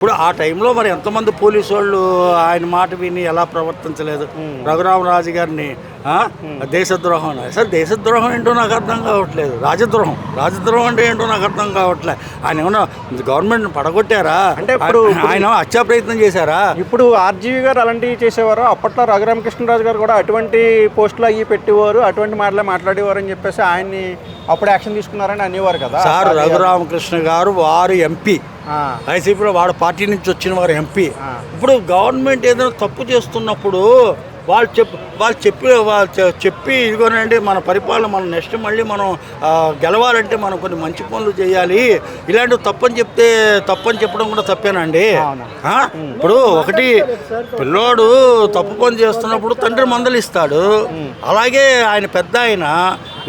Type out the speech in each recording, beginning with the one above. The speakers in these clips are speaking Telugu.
ఇప్పుడు ఆ టైంలో మరి ఎంతమంది పోలీసు వాళ్ళు ఆయన మాట విని ఎలా ప్రవర్తించలేదు? రఘురామరాజు గారిని దేశద్రోహం సార్, దేశద్రోహం ఏంటో నాకు అర్థం కావట్లేదు. రాజద్రోహం అంటే ఏంటో నాకు అర్థం కావట్లేదు. ఆయన ఏమన్నా గవర్నమెంట్ పడగొట్టారా? అంటే ఇప్పుడు ఆయన హత్యా ప్రయత్నం చేశారా? ఇప్పుడు ఆర్జీవి గారు అలాంటివి చేసేవారు. అప్పట్లో రఘురామకృష్ణరాజు గారు కూడా అటువంటి పోస్టులు అవి పెట్టేవారు, అటువంటి మాటలే మాట్లాడేవారు అని చెప్పేసి ఆయన్ని అప్పుడు యాక్షన్ తీసుకున్నారని అనేవారు కదా సార్. రఘురామకృష్ణ గారు వారు ఎంపీ, వైసీపీలో వాడు పార్టీ నుంచి వచ్చిన వారు ఎంపీ. ఇప్పుడు గవర్నమెంట్ ఏదైనా తప్పు చేస్తున్నప్పుడు వాళ్ళు చెప్పి ఇదిగోనండి మన పరిపాలన మనం నెక్స్ట్ మళ్ళీ మనం గెలవాలంటే మనం కొన్ని మంచి పనులు చేయాలి, ఇలాంటివి తప్పని చెప్పడం కూడా తప్పేనండి. ఇప్పుడు ఒకటి పిల్లోడు తప్పు పని చేస్తున్నప్పుడు తండ్రి మందలిస్తాడు. అలాగే ఆయన పెద్ద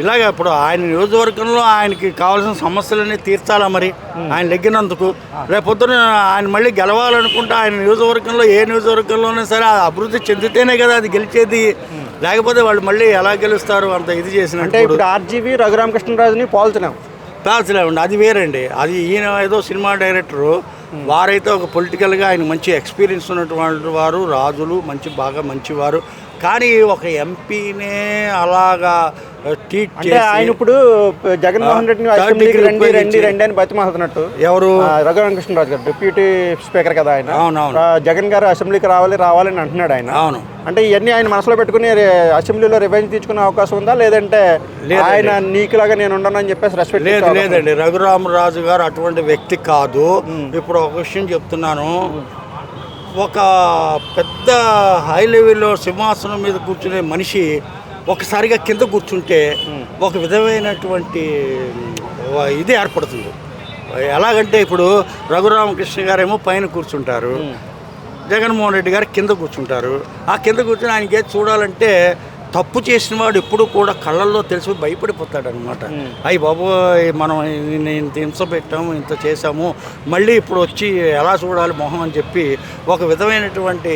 ఇలాగే ఇప్పుడు ఆయన నియోజకవర్గంలో ఆయనకి కావాల్సిన సమస్యలన్నీ తీర్చాలా మరి ఆయన లెగ్గినందుకు. రేపొద్దున ఆయన మళ్ళీ గెలవాలనుకుంటే ఆయన నియోజకవర్గంలో ఏ నియోజకవర్గంలోనే సరే అభివృద్ధి చెందితేనే కదా అది గెలిచేది. లేకపోతే వాళ్ళు మళ్ళీ ఎలా గెలుస్తారు? అంత ఇది చేసినట్టు. ఇప్పుడు ఆర్జీవి రఘురామకృష్ణరాజుని పోల్చలేమండి, అది వేరండి. అది ఈయన ఏదో సినిమా డైరెక్టరు, వారైతే ఒక పొలిటికల్గా ఆయన మంచి ఎక్స్పీరియన్స్ ఉన్నటువంటి వారు, రాజులు బాగా మంచివారు. కానీ ఒక ఎంపీనే అలాగా ట్రీట్ చేసి ఆయన ఇప్పుడు జగన్మోహన్ రెడ్డిని రండి అని బతిమాలుతున్నట్టు ఎవరు? రఘురామకృష్ణరాజు గారు డిప్యూటీ స్పీకర్ కదా ఆయన. అవునవును. జగన్ గారు అసెంబ్లీకి రావాలని అంటున్నాడు ఆయన. అవును. అంటే ఇవన్నీ ఆయన మనసులో పెట్టుకుని అసెంబ్లీలో రివెంజ్ తీసుకునే అవకాశం ఉందా, లేదంటే ఆయన నీకులాగా నేను ఉండనని చెప్పేసి రెస్పెక్ట్? లేదండి, రఘురామరాజు గారు అటువంటి వ్యక్తి కాదు. ఇప్పుడు ఒక విషయం చెప్తున్నాను. ఒక పెద్ద హై లెవెల్లో సింహాసనం మీద కూర్చునే మనిషి ఒకసారిగా కింద కూర్చుంటే ఒక విధమైనటువంటి ఇది ఏర్పడుతుంది. ఎలాగంటే ఇప్పుడు రఘురామకృష్ణ గారేమో పైన కూర్చుంటారు, జగన్మోహన్ రెడ్డి గారు కింద కూర్చుంటారు. ఆ కింద కూర్చొని ఆయనకి చూడాలంటే తప్పు చేసిన వాడు ఎప్పుడు కూడా కళ్ళల్లో తెలిసి భయపడిపోతాడు అనమాట. అయ్యి బాబు మనం ఇంత హింస పెట్టాము, ఇంత చేసాము, మళ్ళీ ఇప్పుడు వచ్చి ఎలా చూడాలి మొహం అని చెప్పి ఒక విధమైనటువంటి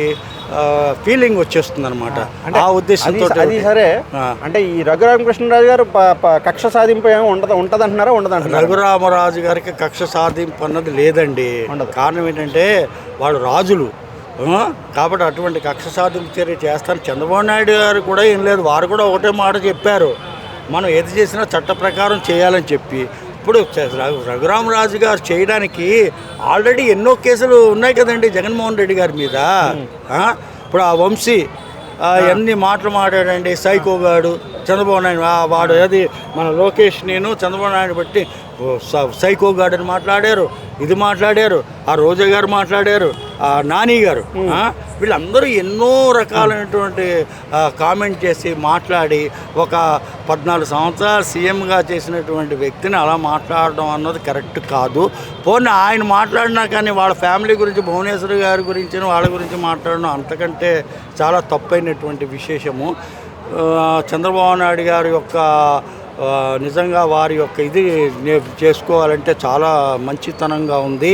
ఫీలింగ్ వచ్చేస్తుంది అనమాట. ఆ ఉద్దేశంతో. అది సరే, అంటే ఈ రఘురామకృష్ణరాజు గారు కక్ష సాధింపు ఉంటుంది అంటున్నారా? ఉండదంటున్నారు. రఘురామరాజు గారికి కక్ష సాధింపు అన్నది లేదండి. కారణం ఏంటంటే వాళ్ళు రాజులు కాబట్టి అటువంటి కక్ష సాధింపు చర్య చేస్తారు. చంద్రబాబు నాయుడు గారు కూడా ఏం లేదు, వారు కూడా ఒకటే మాట చెప్పారు, మనం ఏది చేసినా చట్ట ప్రకారం చేయాలని చెప్పి. ఇప్పుడు రఘురామరాజు గారు చేయడానికి ఆల్రెడీ ఎన్నో కేసులు ఉన్నాయి కదండి జగన్మోహన్ రెడ్డి గారి మీద. ఇప్పుడు ఆ వంశీ ఎన్ని మాటలు మాట్లాడండి, సైకోగాడు చంద్రబాబు నాయుడు, వాడు ఏది మన లోకేష్ నేను చంద్రబాబు నాయుడు బట్టి సైకోగాడు అని మాట్లాడారు, ఇది మాట్లాడారు, ఆ రోజా గారు మాట్లాడారు, ఆ నాని గారు, వీళ్ళందరూ ఎన్నో రకాలైనటువంటి కామెంట్ చేసి మాట్లాడి ఒక 14 సంవత్సరాలు సీఎంగా చేసినటువంటి వ్యక్తిని అలా మాట్లాడడం అన్నది కరెక్ట్ కాదు. పోనీ ఆయన మాట్లాడినా కానీ వాళ్ళ ఫ్యామిలీ గురించి, భువనేశ్వర్ గారి గురించి, వాళ్ళ గురించి మాట్లాడడం అంతకంటే చాలా తప్పైనటువంటి విశేషము. చంద్రబాబు నాయుడు గారి యొక్క నిజంగా వారి యొక్క ఇది చేసుకోవాలంటే చాలా మంచితనంగా ఉంది.